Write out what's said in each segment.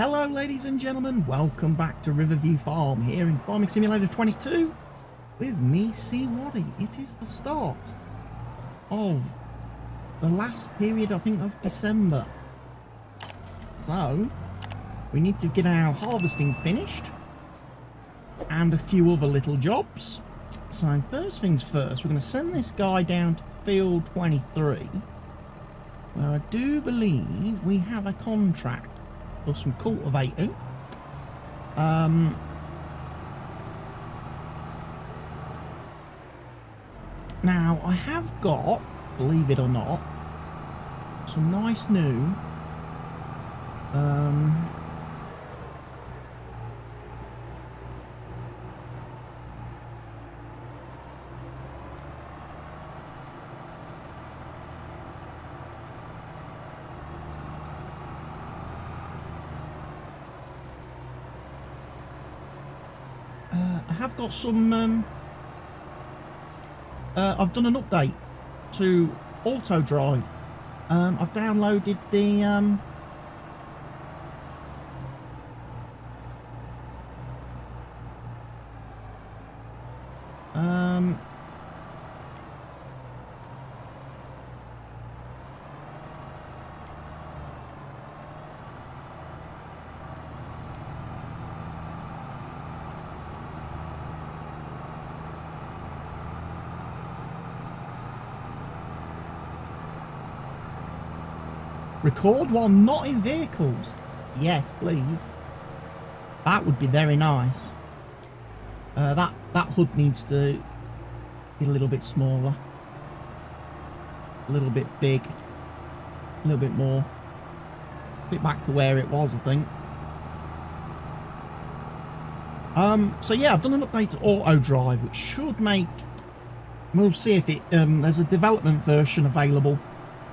Hello ladies and gentlemen, welcome back to Riverview Farm here in Farming Simulator 22 with me, C. Waddy. It is the start of the last period, I think, of December. So, we need to get our harvesting finished and a few other little jobs. So first things first, we're going to send this guy down to field 23 where I do believe we have a contract for some cultivating. Now I have got, believe it or not, some nice new I have got some I've done an update to auto drive. I've downloaded the record while not in vehicles. Yes, please. That would be very nice. That HUD needs to be a little bit smaller, a little bit big, a little bit more, a bit back to where it was, I think. So yeah, I've done an update to auto drive, which should make, we'll see if it there's a development version available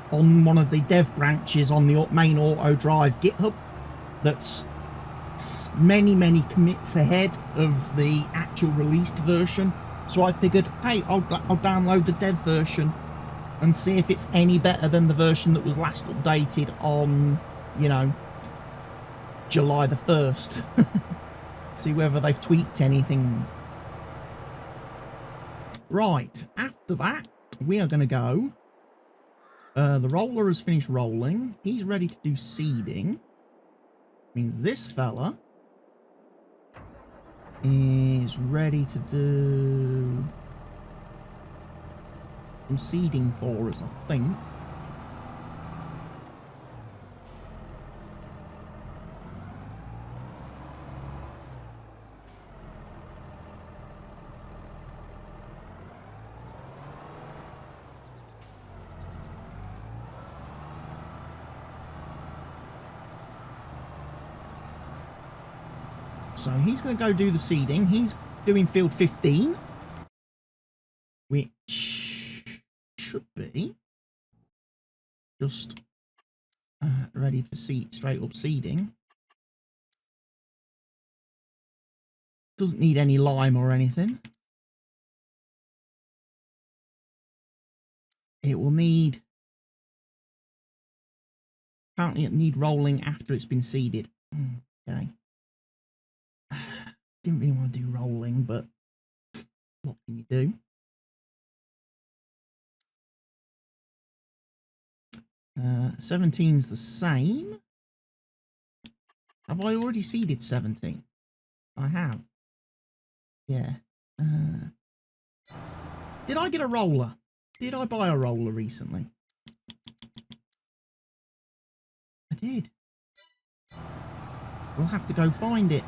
on one of the dev branches on the main auto drive GitHub that's many commits ahead of the actual released version. So I figured, hey, I'll download the dev version and see if it's any better than the version that was last updated on, you know, July the 1st. See whether they've tweaked anything. Right, after that we are going to go. The roller has finished rolling. He's ready to do seeding. Means this fella is ready to do some seeding for us, I think. So he's going to go do the seeding. He's doing field 15, which should be just ready for straight up seeding. Doesn't need any lime or anything. It will need, apparently it need rolling after it's been seeded. Okay. Didn't really want to do rolling, but what can you do? Uh, 17's the same. Have I already seeded 17? I have. Yeah. Did I get a roller? Did I buy a roller recently? I did. We'll have to go find it.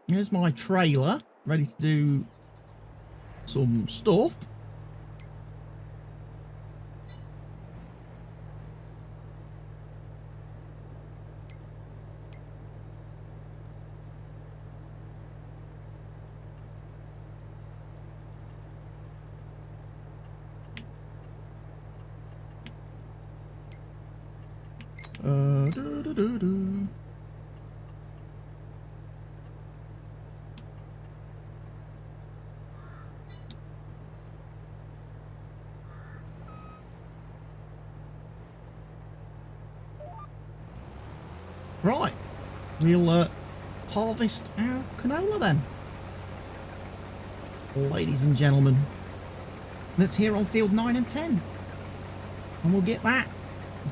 Here's my trailer, ready to do some stuff. Right, we'll harvest our canola then. Ladies and gentlemen, that's here on field 9 and 10. And we'll get that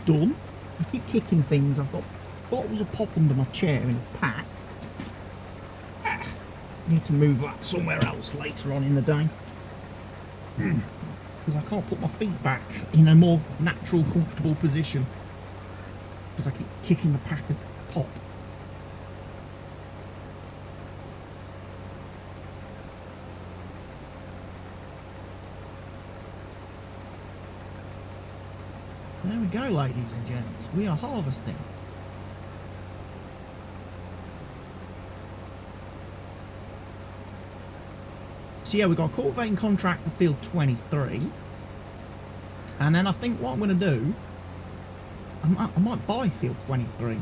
done. I keep kicking things. I've got bottles of pop under my chair in a pack. Need to move that somewhere else later on in the day. Because I can't put my feet back in a more natural, comfortable position. Because I keep kicking the pack of pop. There we go, ladies and gents. We are harvesting. So yeah, we've got a cultivating contract for field 23. And then I think what I'm going to do, I might buy field 23.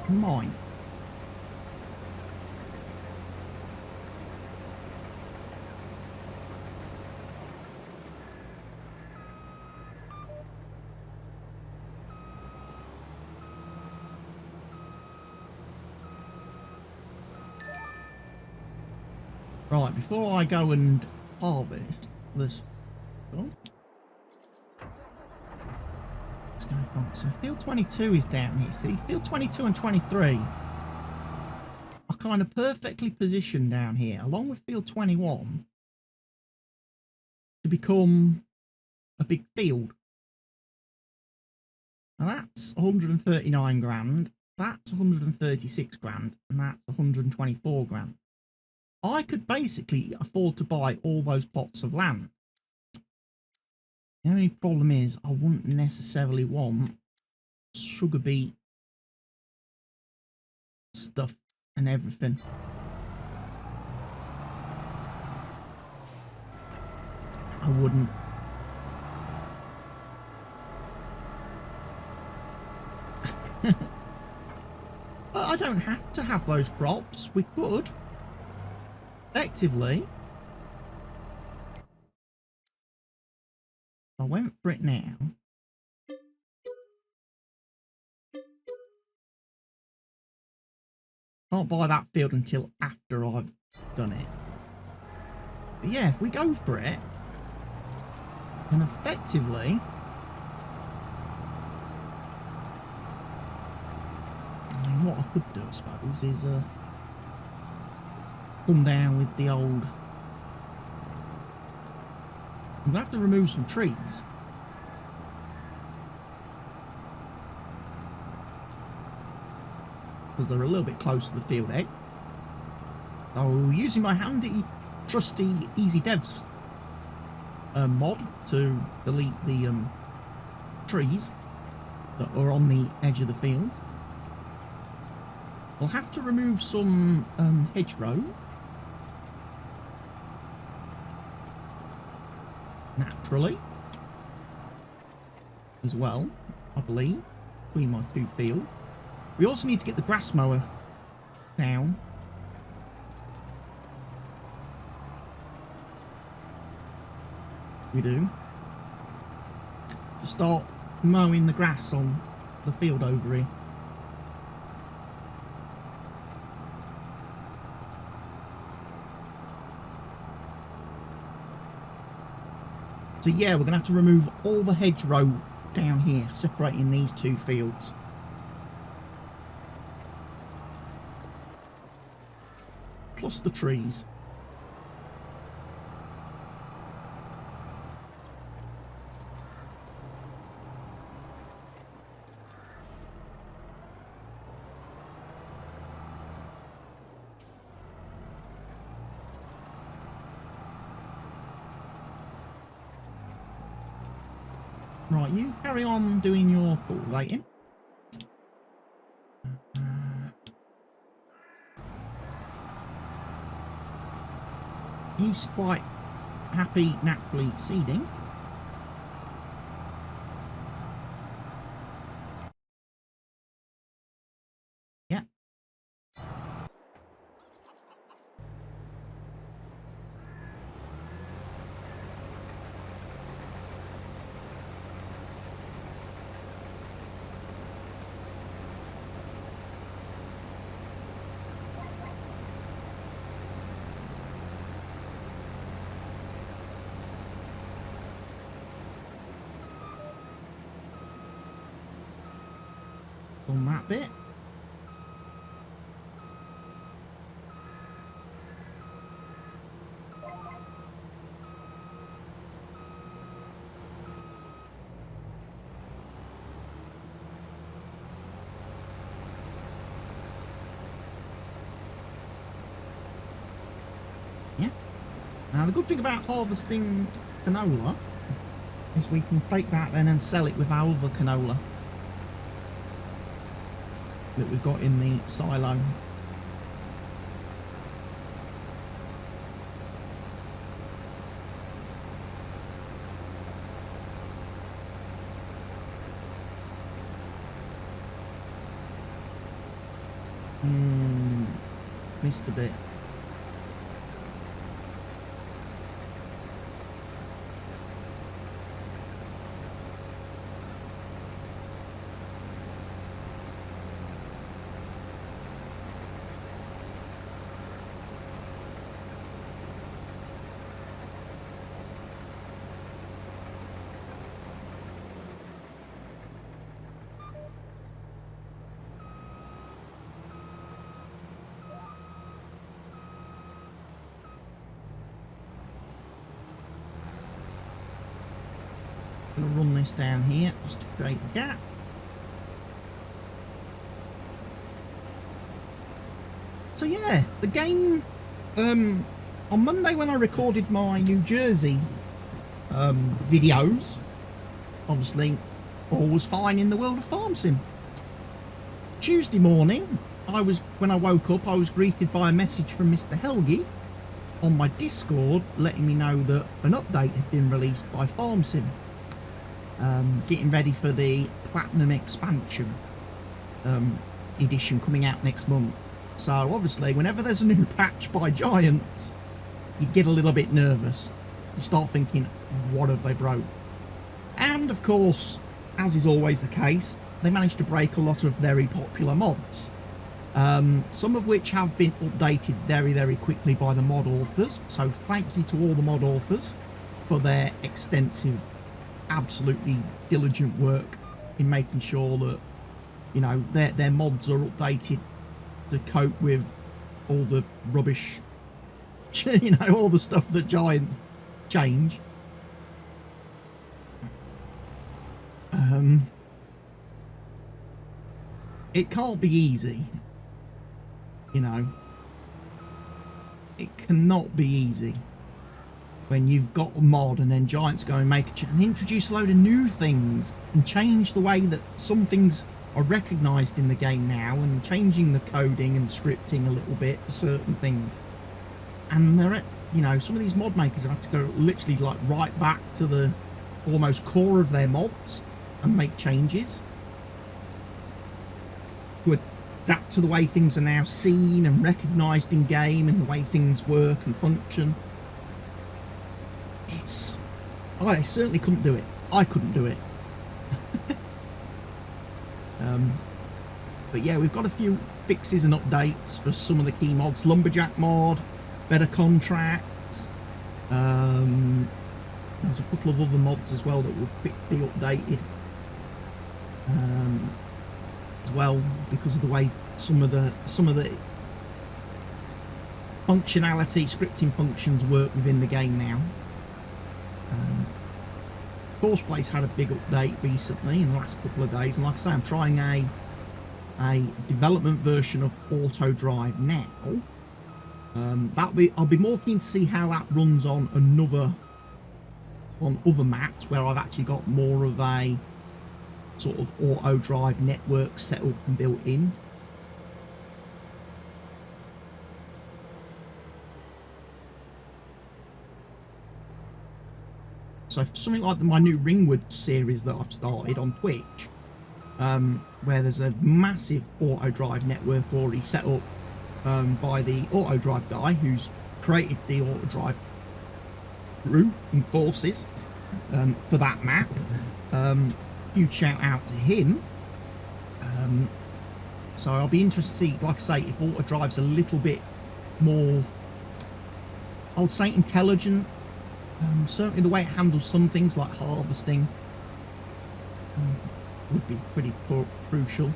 I might. Right, before I go and harvest this, let's go from, so field 22 is down here. See, field 22 and 23 are kind of perfectly positioned down here, along with field 21, to become a big field. Now that's 139 grand, that's 136 grand, and that's 124 grand. I could basically afford to buy all those plots of land. The only problem is I wouldn't necessarily want sugar beet stuff and everything. I wouldn't. I don't have to have those crops. We could. Effectively, I went for it now. Can't buy that field until after I've done it. But yeah, if we go for it, then effectively, I mean, what I could do, I suppose, is come down with the old. I'm gonna have to remove some trees because they're a little bit close to the field edge. So using my handy, trusty Easy Devs mod to delete the trees that are on the edge of the field. I'll have to remove some hedgerow. Naturally, as well, I believe, between my two fields. We also need to get the grass mower down. We do. To start mowing the grass on the field over here. So yeah, we're going to have to remove all the hedgerow down here, separating these two fields. Plus the trees. Right, you carry on doing your cultivating. He's quite happy naturally seeding. Yeah. done that bit. Yeah. Now the good thing about harvesting canola is we can take that then and sell it with our other canola that we've got in the silo. Missed a bit. Gonna run this down here just to create a gap. So yeah, the game on Monday when I recorded my New Jersey videos, obviously all was fine in the world of farm sim. Tuesday morning, when I woke up, I was greeted by a message from Mr. Helgi on my Discord letting me know that an update had been released by Farm Sim. Getting ready for the Platinum expansion edition coming out next month. So obviously whenever there's a new patch by Giants, you get a little bit nervous. You start thinking, what have they broke? And of course, as is always the case, they managed to break a lot of very popular mods. Some of which have been updated very, very quickly by the mod authors. So thank you to all the mod authors for their extensive, absolutely diligent work in making sure that, you know, their mods are updated to cope with all the rubbish, you know, all the stuff that Giants change. It can't be easy, you know. It cannot be easy when you've got a mod and then Giants go and and introduce a load of new things and change the way that some things are recognised in the game now, and changing the coding and scripting a little bit for certain things. And they're at, you know, some of these mod makers have to go literally like right back to the almost core of their mods and make changes to adapt to the way things are now seen and recognised in game and the way things work and function. I certainly couldn't do it. I couldn't do it. But yeah, we've got a few fixes and updates for some of the key mods. Lumberjack mod, better contracts. There's a couple of other mods as well that will be updated as well, because of the way some of the functionality, scripting functions work within the game now. Forestry's had a big update recently in the last couple of days, and like I say, I'm trying a development version of auto drive now. I'll be more keen to see how that runs on other maps where I've actually got more of a sort of auto drive network set up and built in. So for something like my new Ringwood series that I've started on Twitch, where there's a massive auto drive network already set up by the auto drive guy who's created the auto drive route and courses for that map. Huge shout out to him. So I'll be interested to see, like I say, if auto drive's a little bit more, I would say, intelligent. Certainly the way it handles some things like harvesting would be pretty crucial.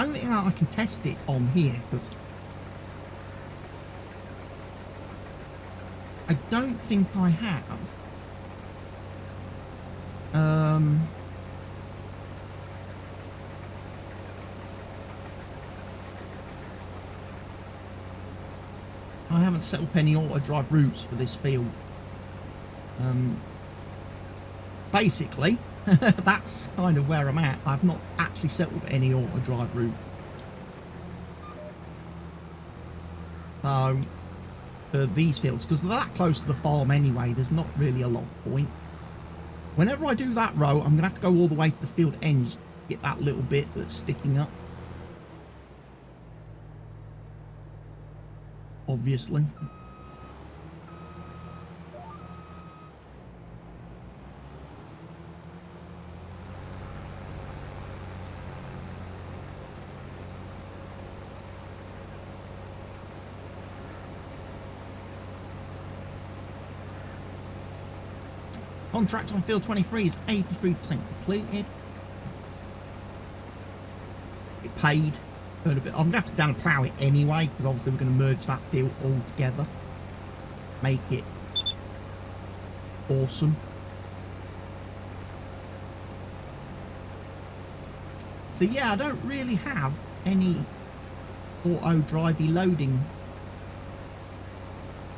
don't think I can test it on here, because I don't think I have. I haven't set up any auto drive routes for this field. Basically, that's kind of where I'm at. I've not actually set up any auto drive route. So, for these fields, because they're that close to the farm anyway, there's not really a lot of point. Whenever I do that row, I'm going to have to go all the way to the field end to get that little bit that's sticking up. Obviously. Contract on field 23 is 83% completed. It paid. A bit. I'm going to have to go down and plough it anyway, because obviously we're going to merge that field all together. Make it awesome. So yeah, I don't really have any auto drivey loading,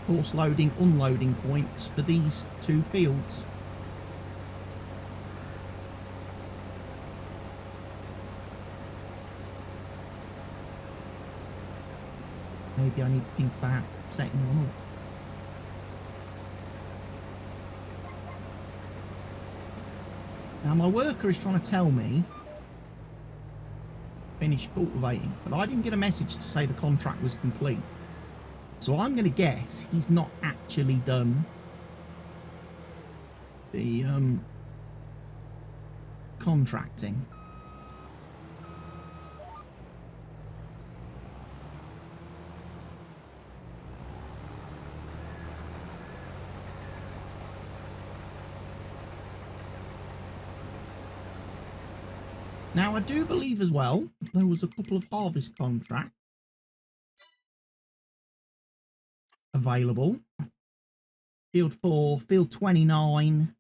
force loading, unloading points for these two fields. Maybe I need to think about setting one up. Now my worker is trying to tell me finish cultivating, but I didn't get a message to say the contract was complete. So I'm going to guess he's not actually done the contracting. Now, I do believe as well, there was a couple of harvest contracts available. Field 4, Field 29,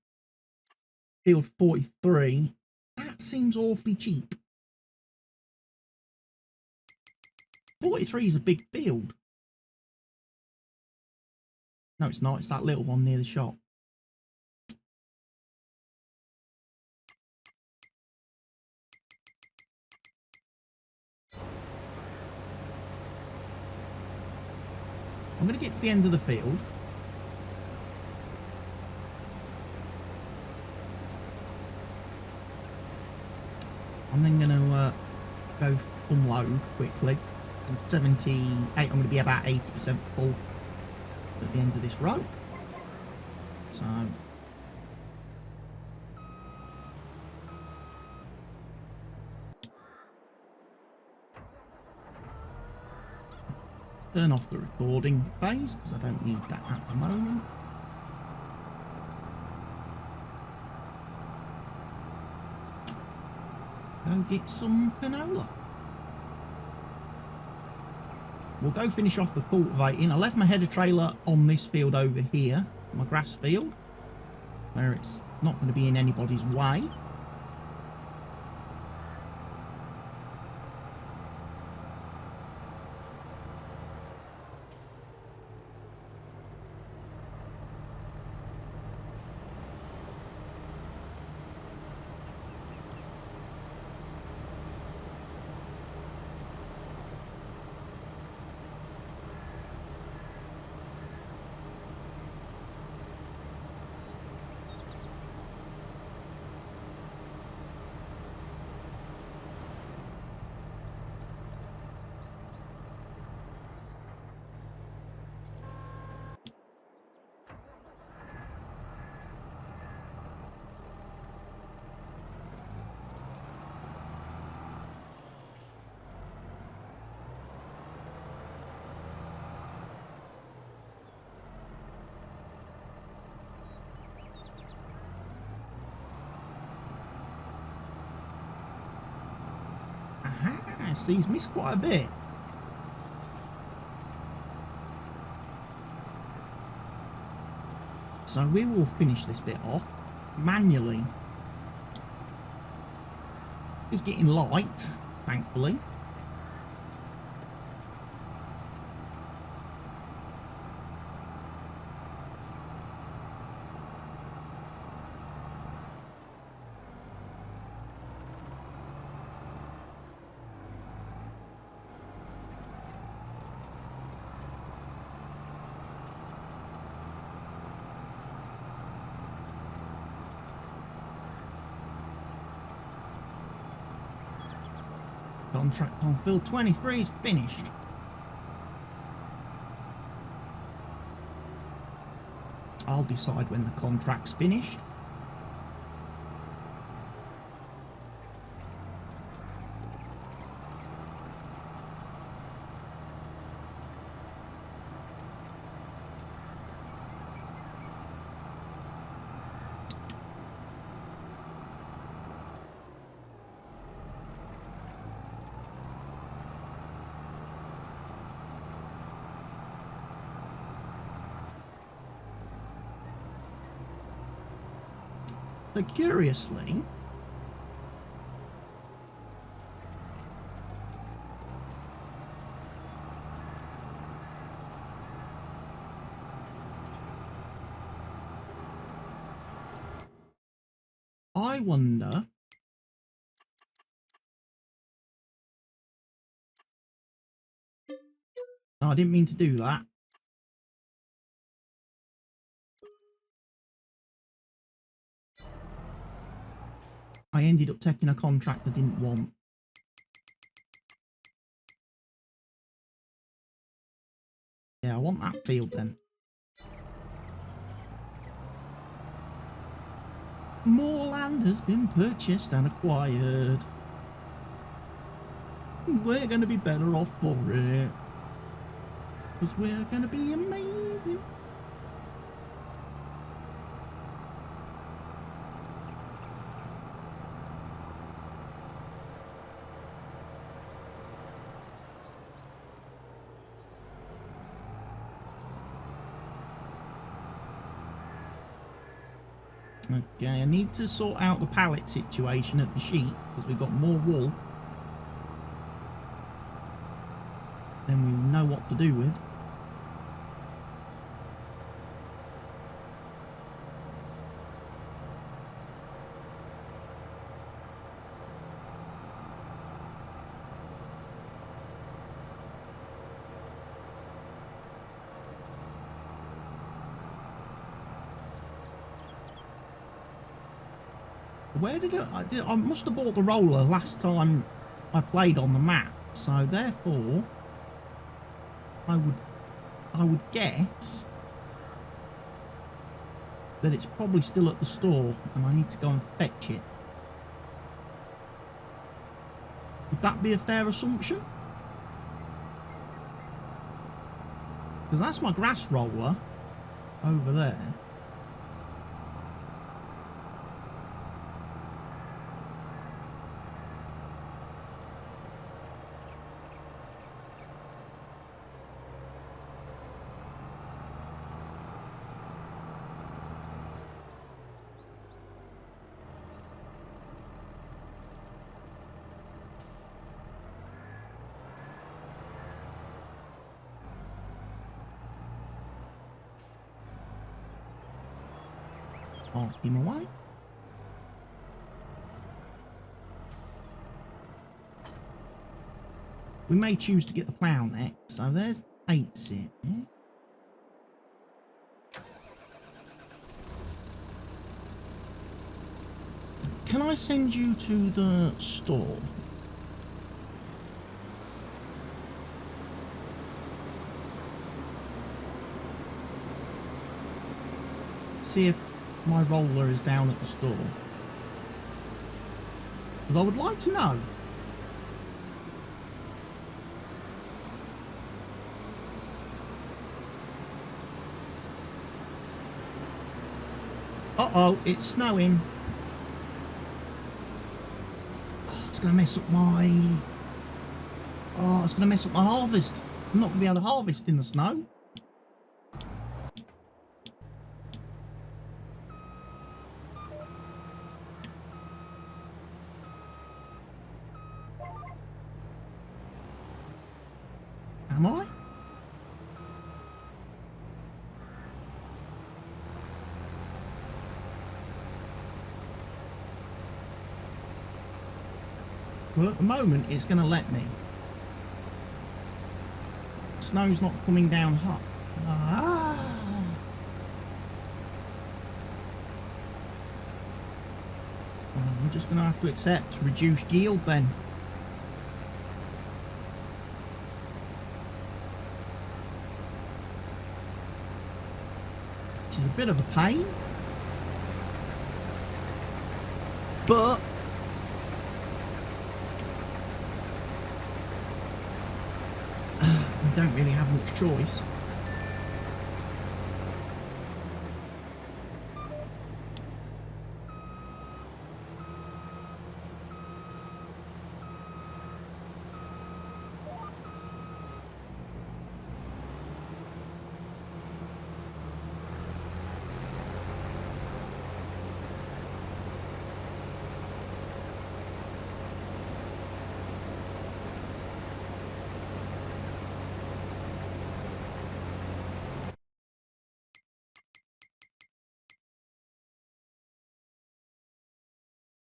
Field 43. That seems awfully cheap. 43 is a big field. No, it's not. It's that little one near the shop. I'm going to get to the end of the field. I'm then going to go unload quickly. I'm 78, I'm going to be about 80% full at the end of this row. So turn off the recording phase because I don't need that at the moment. Go get some canola. We'll go finish off the cultivating. I left my header trailer on this field over here, my grass field, where it's not going to be in anybody's way. Yes, he's missed quite a bit. So we will finish this bit off manually. It's getting light, thankfully. Contract on field 23 is finished. I'll decide when the contract's finished. So curiously, I wonder no, I didn't mean to do that. I ended up taking a contract I didn't want. Yeah, I want that field then. More land has been purchased and acquired. We're going to be better off for it. Because we're going to be amazing. Okay, I need to sort out the pallet situation at the sheep because we've got more wool than we know what to do with. Where did I must have bought the roller last time I played on the map, so therefore I would guess that it's probably still at the store and I need to go and fetch it. Would that be a fair assumption? Because that's my grass roller over there. Park him away. We may choose to get the plough next, so there's 8 series. Can I send you to the store? See if my roller is down at the store. Because I would like to know. Uh-oh, it's snowing. Oh, it's going to mess up my Oh, it's going to mess up my harvest. I'm not going to be able to harvest in the snow. Am I? Well, at the moment, it's going to let me. Snow's not coming down hot. Ah. Well, I'm just going to have to accept reduced yield then. Which is a bit of a pain. But I don't really have much choice.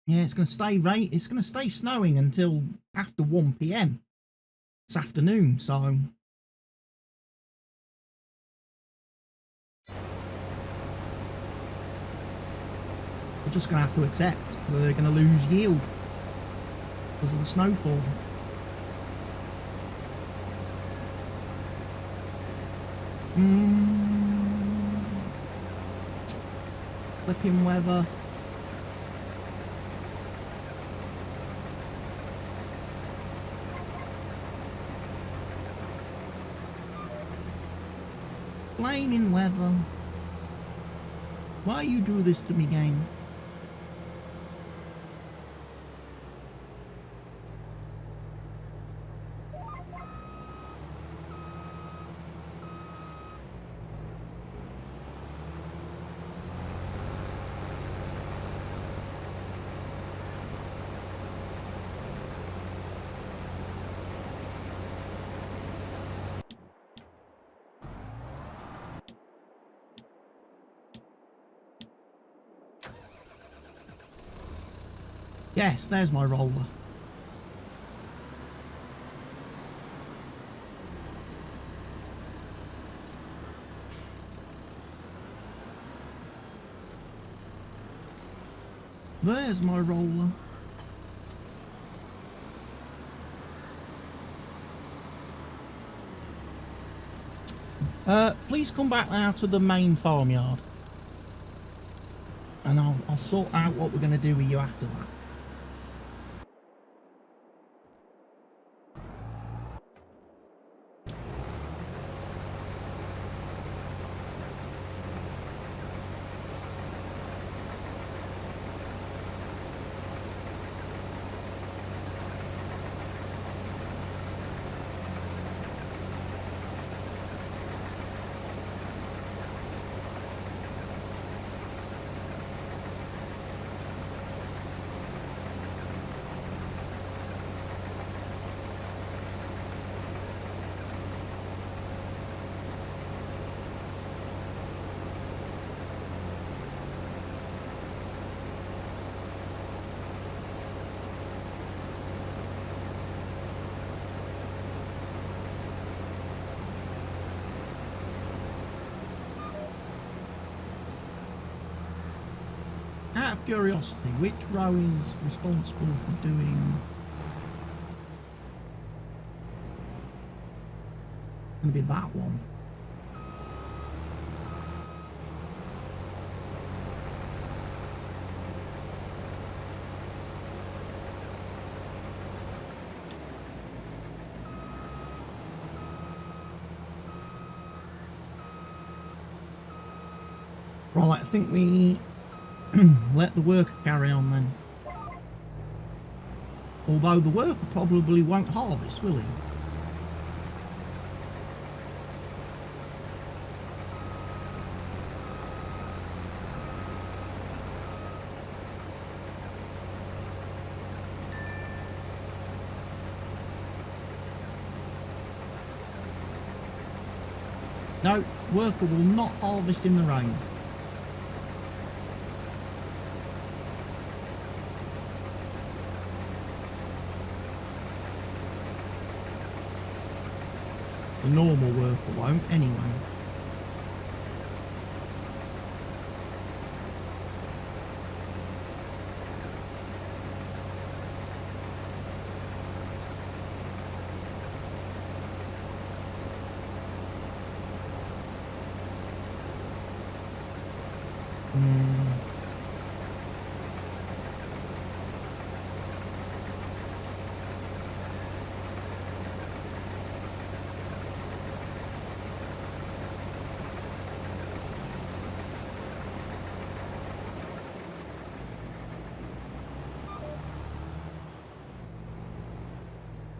Yeah, it's going to stay It's going to stay snowing until after 1 PM. It's afternoon, so we're just going to have to accept we're going to lose yield because of the snowfall. Flipping weather. Flaming weather. Why you do this to me, game? Yes, there's my roller. There's my roller. Please come back now to the main farmyard. And I'll sort out what we're going to do with you after that. Out of curiosity, which row is responsible for doing? Going to be that one. Right, I think we let the work carry on then. Although the worker probably won't harvest, will he? No, worker will not harvest in the rain. The normal worker won't, anyway.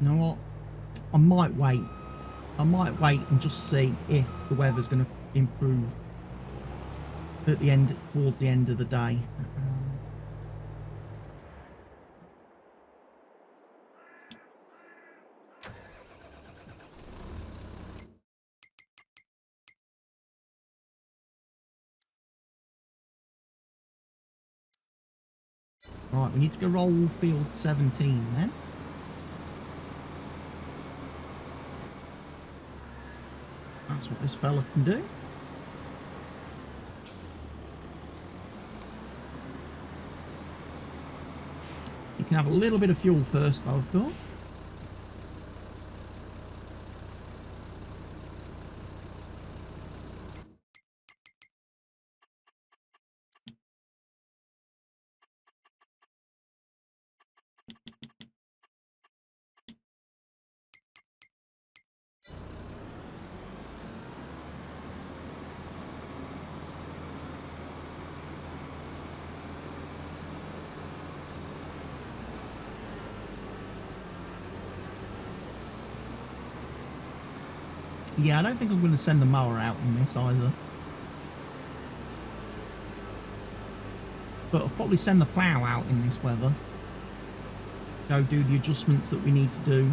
You know what? I might wait. I might wait and just see if the weather's going to improve at the end, towards the end of the day. Right, we need to go roll field 17 then. That's what this fella can do. You can have a little bit of fuel first though, of course. Yeah, I don't think I'm going to send the mower out in this either. But I'll probably send the plough out in this weather. Go do the adjustments that we need to do.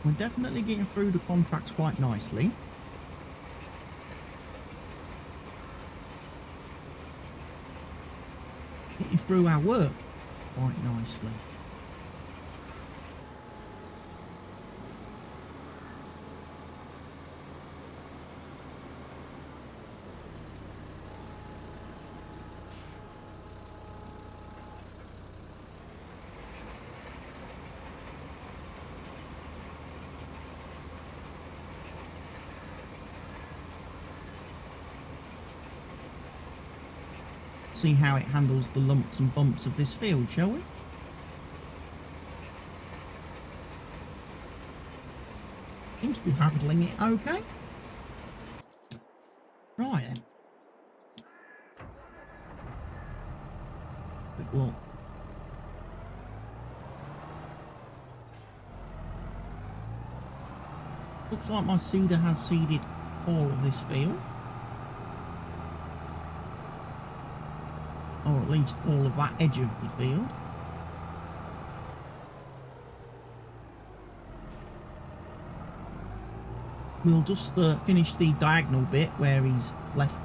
We're definitely getting through the contracts quite nicely. Getting through our work quite nicely. See how it handles the lumps and bumps of this field, shall we? Seems to be handling it okay. Right then. Quick look. Looks like my seeder has seeded all of this field. Or at least all of that edge of the field. we'll just finish the diagonal bit where he's left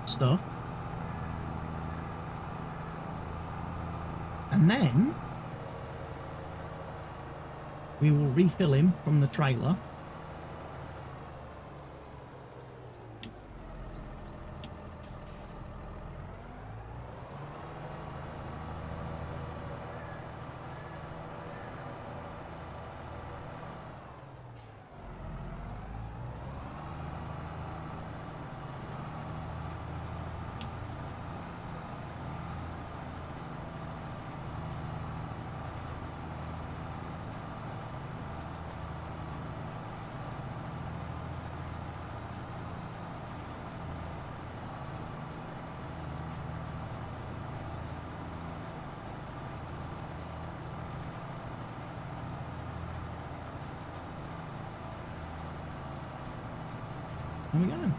stuff. And then we will refill him from the trailer. There we go.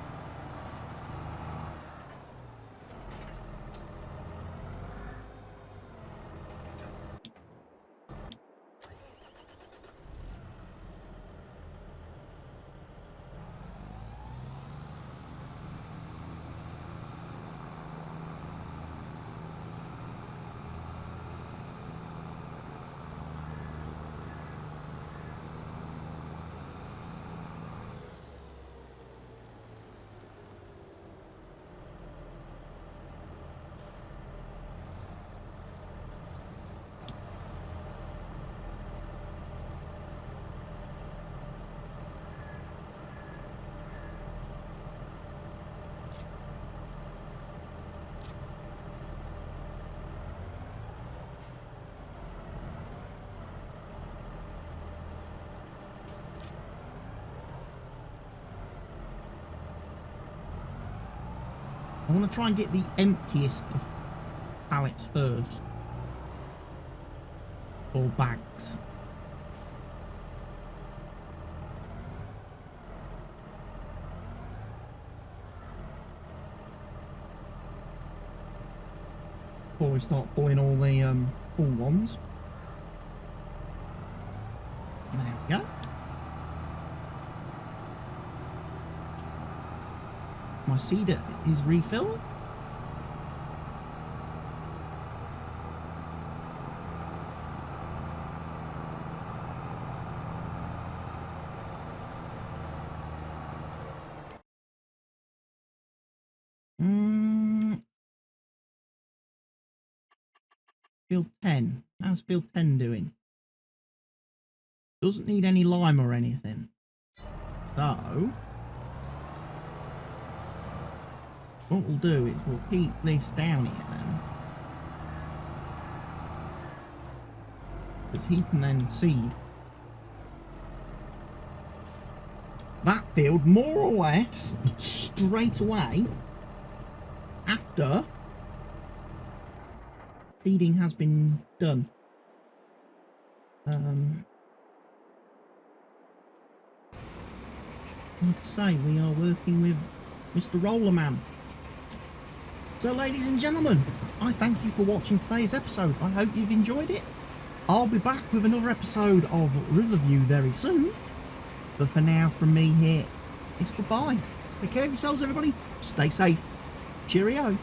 I want to try and get the emptiest of pallets first. Or bags. Before we start pulling all the full ones. There we go. My seeder is refilled. Field 10. How's field 10 doing? Doesn't need any lime or anything. So what we'll do is we'll keep this down here then. Because he can then seed that field more or less straight away after seeding has been done. Like I say, we are working with Mr. Rollerman. So ladies and gentlemen, I thank you for watching today's episode. I hope you've enjoyed it. I'll be back with another episode of Riverview very soon. But for now, from me here, it's goodbye. Take care of yourselves, everybody. Stay safe. Cheerio.